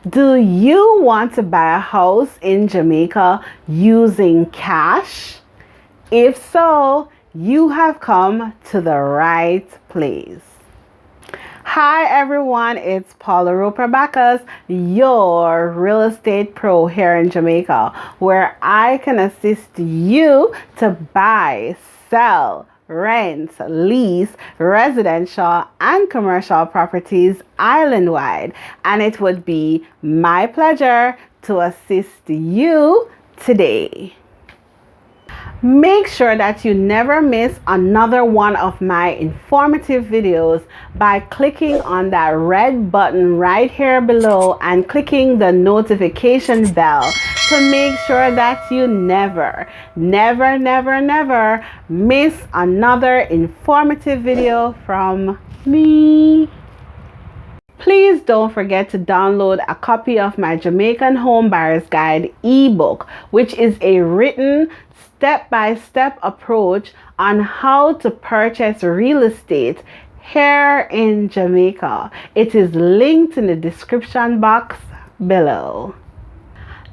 Do you want to buy a house in Jamaica using cash? If so, you have come to the right place. Hi everyone, it's Paula Bacchas, your real estate pro here in Jamaica, where I can assist you to buy, sell, rent, lease, residential and commercial properties island-wide. And it would be my pleasure to assist you today. Make sure that you never miss another one of my informative videos by clicking on that red button right here below and clicking the notification bell to make sure that you never miss another informative video from me. Please don't forget to download a copy of my Jamaican Home Buyer's Guide ebook, which is a written step-by-step approach on how to purchase real estate here in Jamaica. It is linked in the description box below.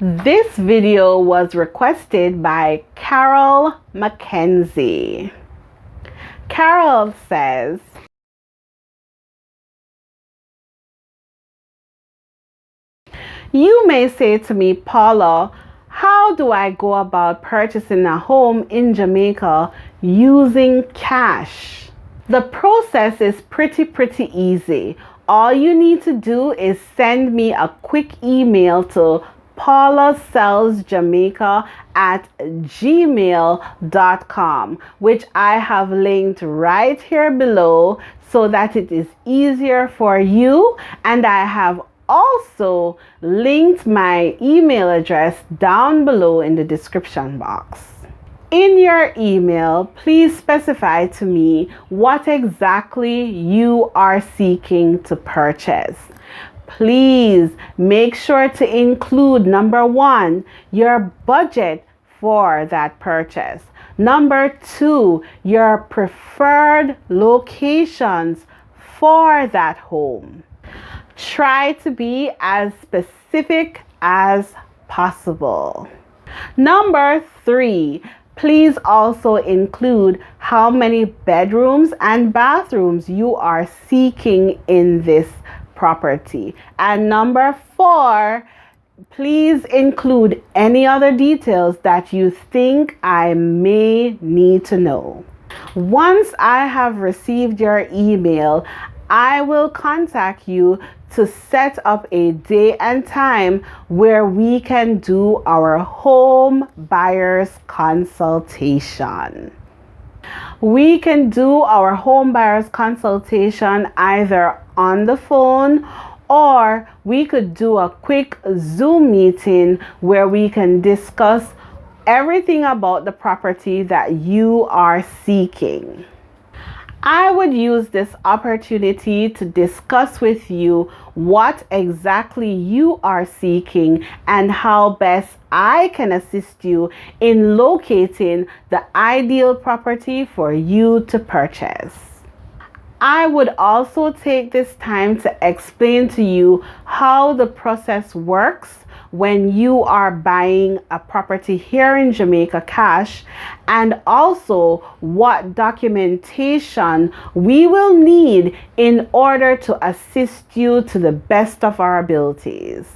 This video was requested by Carol Mackenzie. Carol says, "You may say to me, Paula, how do I go about purchasing a home in Jamaica using cash?" The process is pretty easy. All you need to do is send me a quick email to paulasellsjamaica@gmail.com, which I have linked right here below so that it is easier for you, and I have also linked my email address down below in the description box. In your email, please specify to me what exactly you are seeking to purchase. Please make sure to include, number 1, your budget for that purchase. Number 2, your preferred locations for that home. Try to be as specific as possible. Number 3, please also include how many bedrooms and bathrooms you are seeking in this property. And number 4, please include any other details that you think I may need to know. Once I have received your email, I will contact you to set up a day and time where we can do our home buyers consultation. We can do our home buyers consultation either on the phone, or we could do a quick Zoom meeting where we can discuss everything about the property that you are seeking. I would use this opportunity to discuss with you what exactly you are seeking and how best I can assist you in locating the ideal property for you to purchase. I would also take this time to explain to you how the process works when you are buying a property here in Jamaica cash, and also what documentation we will need in order to assist you to the best of our abilities.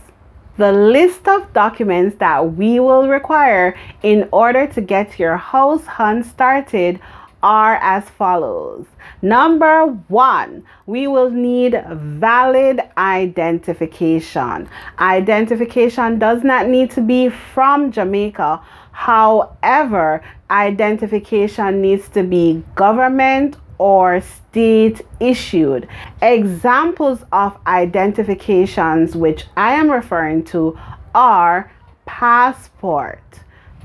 The list of documents that we will require in order to get your house hunt started are as follows. Number 1, we will need valid identification. Identification does not need to be from Jamaica. However, identification needs to be government or state issued. Examples of identifications which I am referring to are passport,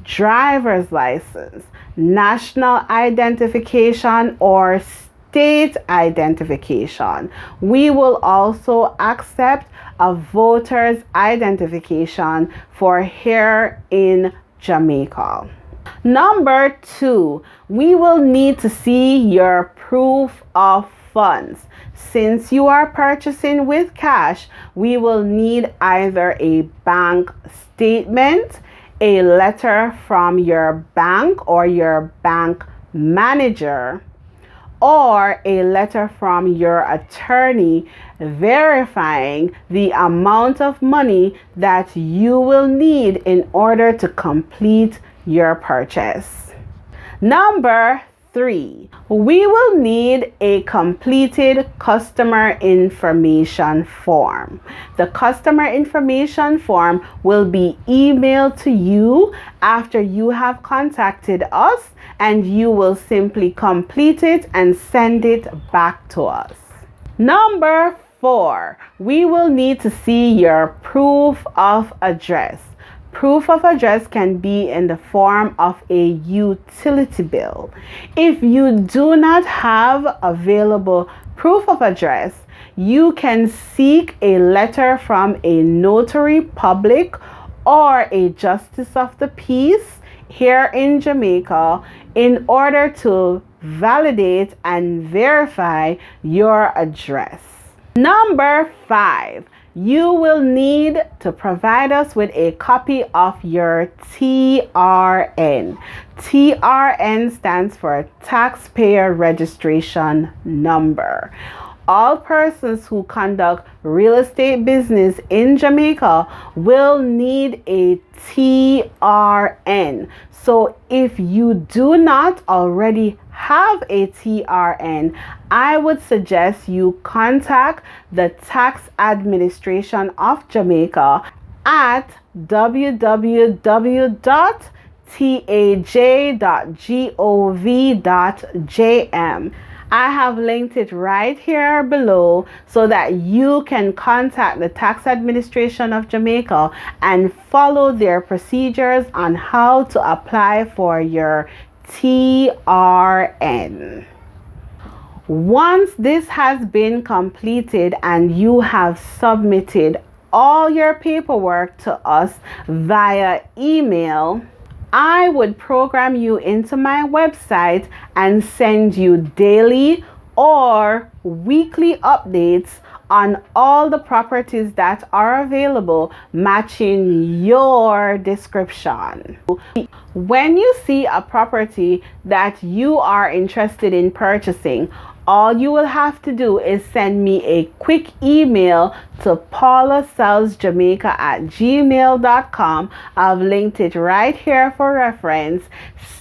driver's license, national identification, or state identification. We will also accept a voter's identification for here in Jamaica. Number 2, we will need to see your proof of funds. since you are purchasing with cash, we will need either a bank statement, a letter from your bank or your bank manager, or a letter from your attorney verifying the amount of money that you will need in order to complete your purchase. Number 3, we will need a completed customer information form. The customer information form will be emailed to you after you have contacted us, and you will simply complete it and send it back to us. Number 4, we will need to see your proof of address. Proof of address can be in the form of a utility bill. If you do not have available proof of address, you can seek a letter from a notary public or a justice of the peace here in Jamaica in order to validate and verify your address. Number 5, you will need to provide us with a copy of your TRN. TRN stands for Taxpayer Registration Number. All persons who conduct real estate business in Jamaica will need a TRN. So if you do not already have a TRN, I would suggest you contact the Tax Administration of Jamaica at www.taj.gov.jm. I have linked it right here below so that you can contact the Tax Administration of Jamaica and follow their procedures on how to apply for your TRN. Once this has been completed and you have submitted all your paperwork to us via email, I would program you into my website and send you daily or weekly updates on all the properties that are available matching your description. When you see a property that you are interested in purchasing, all you will have to do is send me a quick email to paulasellsjamaica@gmail.com. I've linked it right here for reference,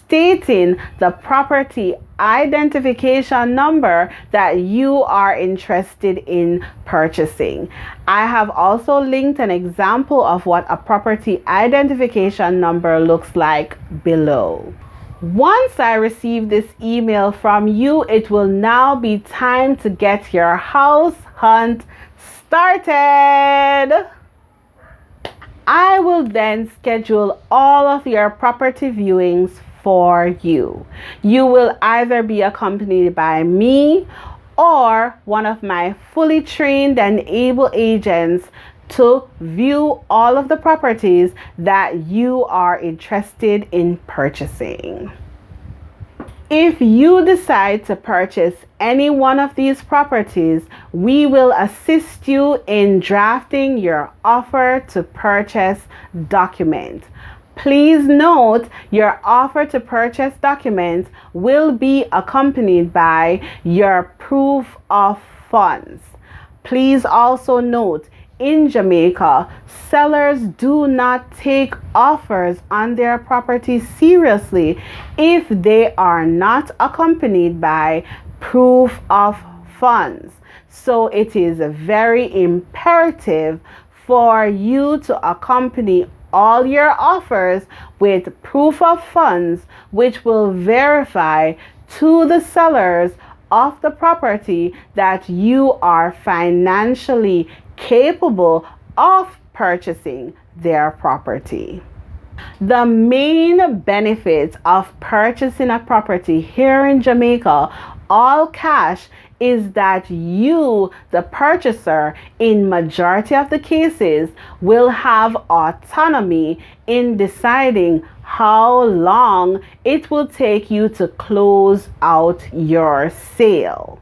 stating the property identification number that you are interested in purchasing. I have also linked an example of what a property identification number looks like below. Once I receive this email from you, it will now be time to get your house hunt started. I will then schedule all of your property viewings for you. You will either be accompanied by me or one of my fully trained and able agents to view all of the properties that you are interested in purchasing. If you decide to purchase any one of these properties, we will assist you in drafting your offer to purchase document. Please note, your offer to purchase document will be accompanied by your proof of funds. Please also note, in Jamaica, sellers do not take offers on their properties seriously if they are not accompanied by proof of funds. So it is very imperative for you to accompany all your offers with proof of funds, which will verify to the sellers of the property that you are financially capable of purchasing their property. The main benefit of purchasing a property here in Jamaica, all cash, is that you, the purchaser, in majority of the cases, will have autonomy in deciding how long it will take you to close out your sale.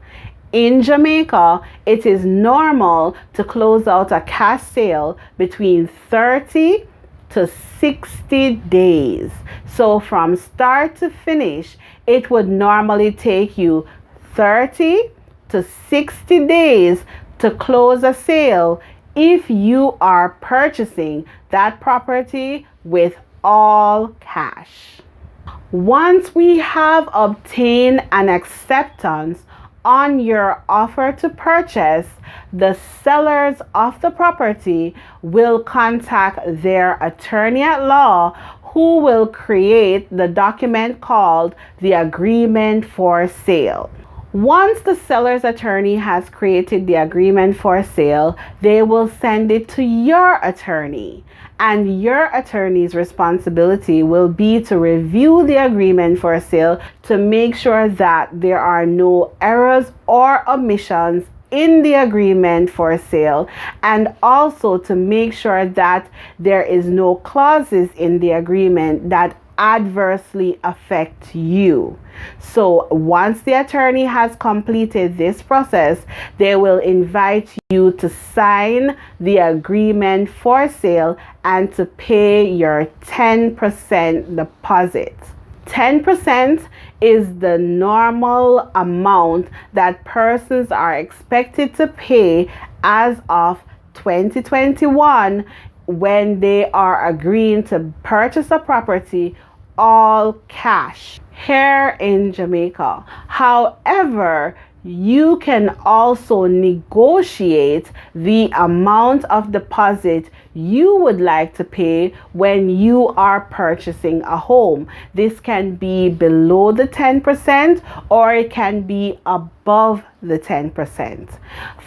In Jamaica, it is normal to close out a cash sale between 30 to 60 days. So from start to finish, it would normally take you 30 to 60 days to close a sale if you are purchasing that property with all cash. Once we have obtained an acceptance on your offer to purchase, the sellers of the property will contact their attorney at law, who will create the document called the agreement for sale. Once the seller's attorney has created the agreement for sale, they will send it to your attorney. And your attorney's responsibility will be to review the agreement for sale to make sure that there are no errors or omissions in the agreement for sale, and also to make sure that there is no clauses in the agreement that adversely affect you. So once the attorney has completed this process, they will invite you to sign the agreement for sale and to pay your 10% deposit. 10% is the normal amount that persons are expected to pay as of 2021 when they are agreeing to purchase a property all cash here in Jamaica. However, you can also negotiate the amount of deposit you would like to pay when you are purchasing a home. This can be below the 10% or it can be above the 10%.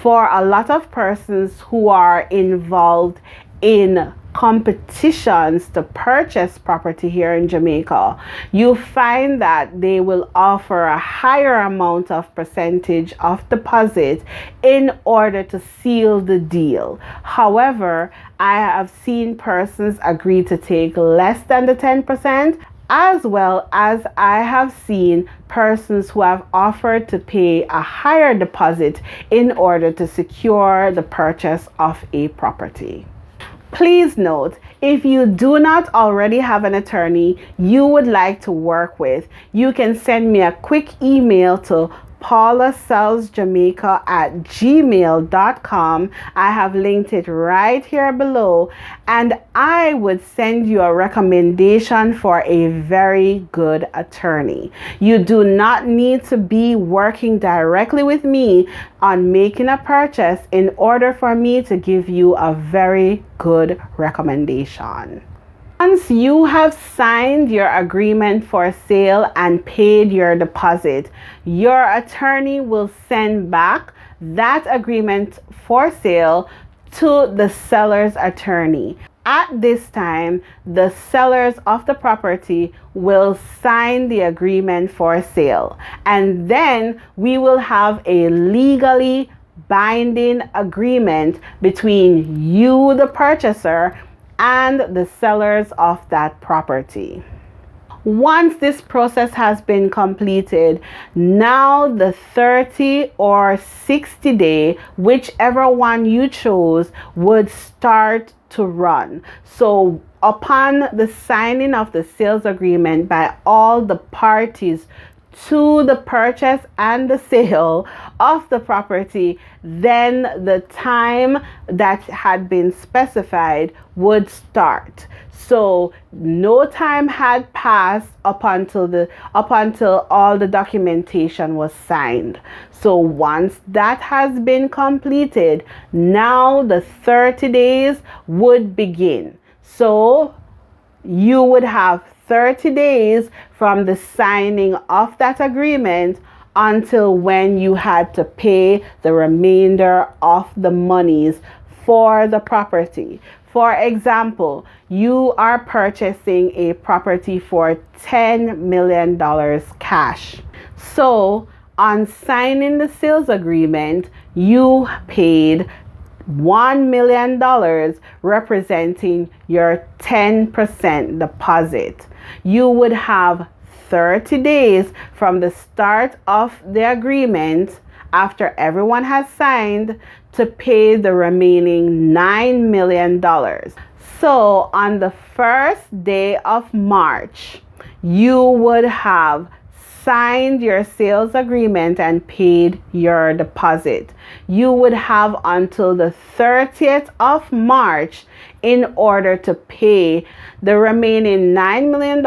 For a lot of persons who are involved in competitions to purchase property here in Jamaica, you find that they will offer a higher amount of percentage of deposit in order to seal the deal. However, I have seen persons agree to take less than the 10%, as well as I have seen persons who have offered to pay a higher deposit in order to secure the purchase of a property. Please note, if you do not already have an attorney you would like to work with, you can send me a quick email to paulasellsjamaica@gmail.com. I have linked it right here below, and I would send you a recommendation for a very good attorney. You do not need to be working directly with me on making a purchase in order for me to give you a very good recommendation. Once you have signed your agreement for sale and paid your deposit, your attorney will send back that agreement for sale to the seller's attorney. At this time, the sellers of the property will sign the agreement for sale, and then we will have a legally binding agreement between you, the purchaser, and the sellers of that property. Once this process has been completed, now the 30 or 60 day, whichever one you chose, would start to run. So upon the signing of the sales agreement by all the parties to the purchase and the sale of the property, then the time that had been specified would start. So no time had passed up until all the documentation was signed. So once that has been completed, now the 30 days would begin. So you would have 30 days from the signing of that agreement until when you had to pay the remainder of the monies for the property. For example, you are purchasing a property for $10 million cash. So on signing the sales agreement, you paid $1 million, representing your 10% deposit. You would have 30 days from the start of the agreement after everyone has signed to pay the remaining $9 million. So on the first day of March, you would have signed your sales agreement and paid your deposit. You would have until the 30th of March in order to pay the remaining $9 million,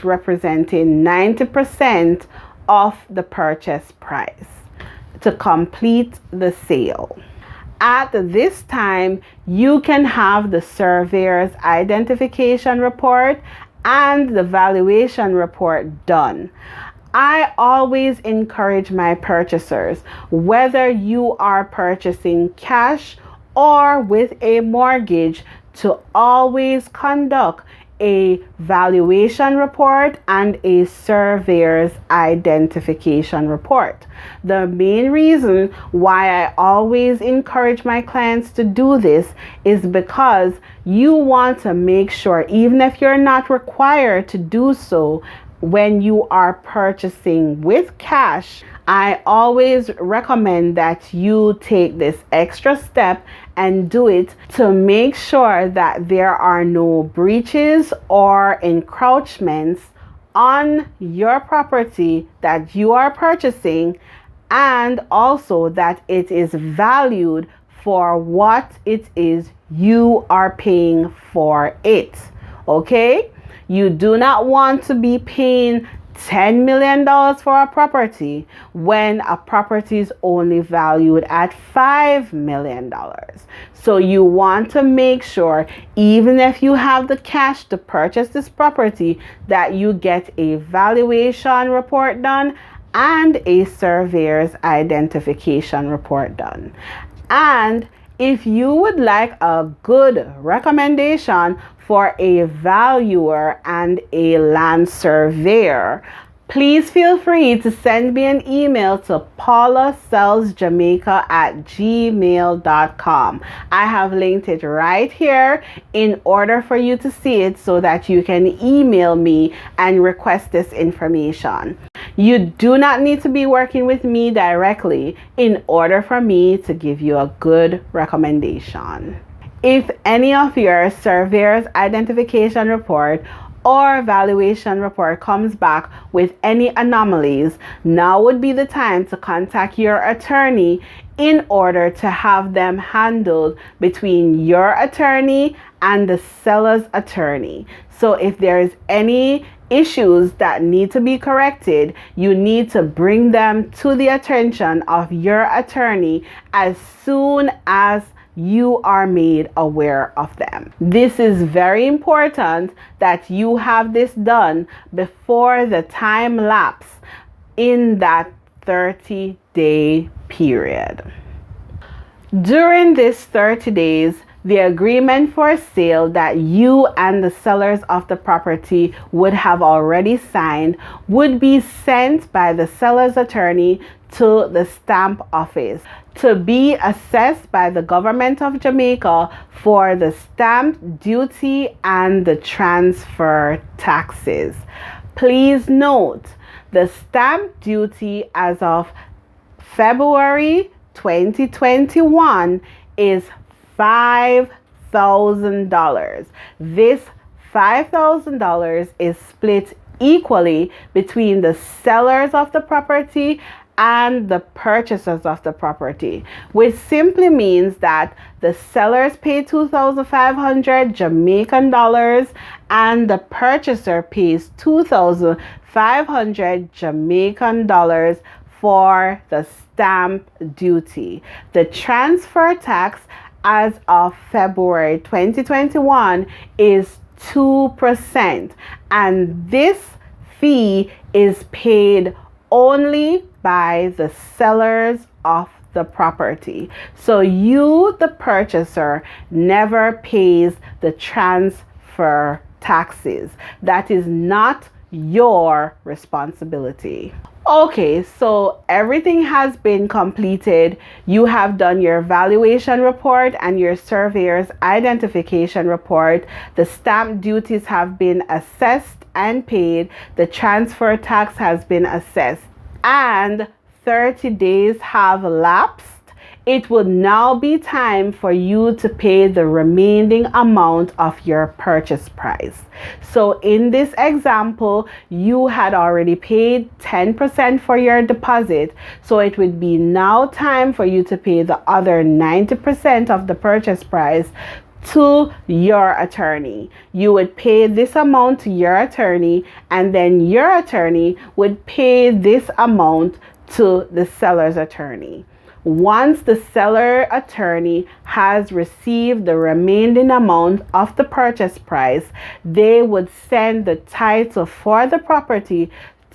representing 90% of the purchase price, to complete the sale. At this time, you can have the surveyor's identification report and the valuation report done. I always encourage my purchasers, whether you are purchasing cash or with a mortgage, to always conduct a valuation report and a surveyor's identification report. The main reason why I always encourage my clients to do this is because you want to make sure, even if you're not required to do so, when you are purchasing with cash, I always recommend that you take this extra step and do it to make sure that there are no breaches or encroachments on your property that you are purchasing, and also that it is valued for what it is you are paying for it. Okay? You do not want to be paying $10 million for a property when a property is only valued at $5 million. So you want to make sure, even if you have the cash to purchase this property, that you get a valuation report done and a surveyor's identification report done. And if you would like a good recommendation for a valuer and a land surveyor, please feel free to send me an email to paulasellsjamaica@gmail.com. I have linked it right here in order for you to see it so that you can email me and request this information. You do not need to be working with me directly in order for me to give you a good recommendation. If any of your surveyor's identification report or valuation report comes back with any anomalies, now would be the time to contact your attorney in order to have them handled between your attorney and the seller's attorney. So if there is any issues that need to be corrected, you need to bring them to the attention of your attorney as soon as you are made aware of them. This is very important that you have this done before the time lapse in that 30-day period. During this 30 days, the agreement for sale that you and the sellers of the property would have already signed would be sent by the seller's attorney to the stamp office to be assessed by the government of Jamaica for the stamp duty and the transfer taxes. Please note, the stamp duty as of February 2021 is $5,000. This $5,000 is split equally between the sellers of the property and the purchasers of the property, which simply means that the sellers pay 2,500 Jamaican dollars and the purchaser pays 2,500 Jamaican dollars for the stamp duty. The transfer tax as of February 2021 is 2%, and this fee is paid only by the sellers of the property. So you, the purchaser, never pays the transfer taxes. That is not your responsibility. Okay, so everything has been completed. You have done your valuation report and your surveyor's identification report. The stamp duties have been assessed and paid. The transfer tax has been assessed. And 30 days have lapsed, it would now be time for you to pay the remaining amount of your purchase price. So in this example, you had already paid 10% for your deposit. So it would be now time for you to pay the other 90% of the purchase price to your attorney. You would pay this amount to your attorney, and then your attorney would pay this amount to the seller's attorney. Once the seller attorney has received the remaining amount of the purchase price, they would send the title for the property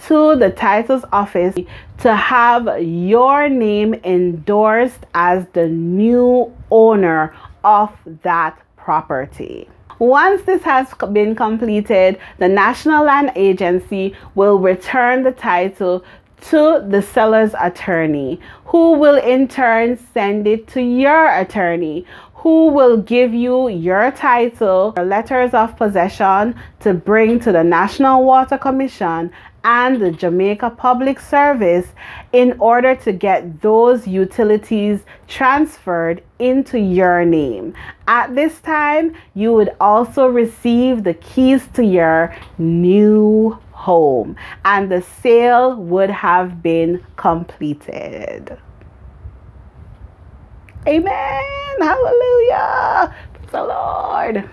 to the titles office to have your name endorsed as the new owner of that property. Once this has been completed, the National Land Agency will return the title to the seller's attorney, who will in turn send it to your attorney, who will give you your title, your letters of possession to bring to the National Water Commission and the Jamaica Public Service in order to get those utilities transferred into your name. At this time, you would also receive the keys to your new home, and the sale would have been completed. Amen. Hallelujah. Praise the Lord.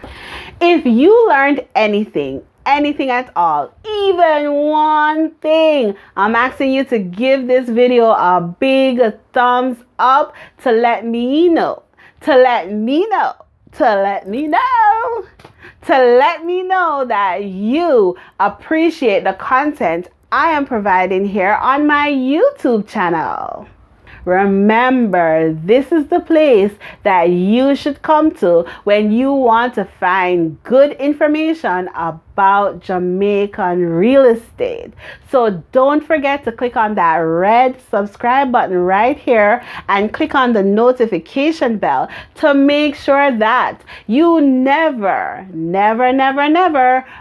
If you learned anything at all, even one thing, I'm asking you to give this video a big thumbs up to let me know, to let me know that you appreciate the content I am providing here on my YouTube channel. Remember, this is the place that you should come to when you want to find good information about Jamaican real estate. So don't forget to click on that red subscribe button right here and click on the notification bell to make sure that you never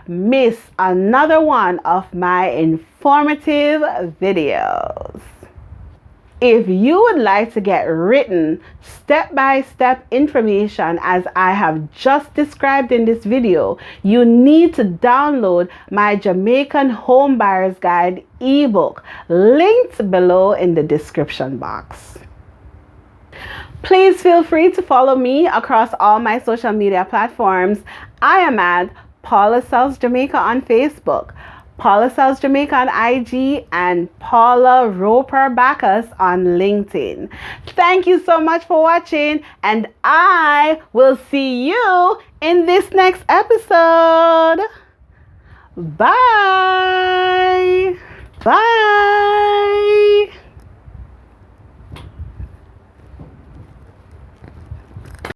miss another one of my informative videos. If you would like to get written step-by-step information as I have just described in this video, you need to download my Jamaican Home Buyer's Guide ebook, linked below in the description box. Please feel free to follow me across all my social media platforms. I am at Paula Sells Jamaica on Facebook, Paula Sells Jamaica on IG, and Paula Roper Bacchas on LinkedIn. Thank you so much for watching, and I will see you in this next episode. Bye. Bye.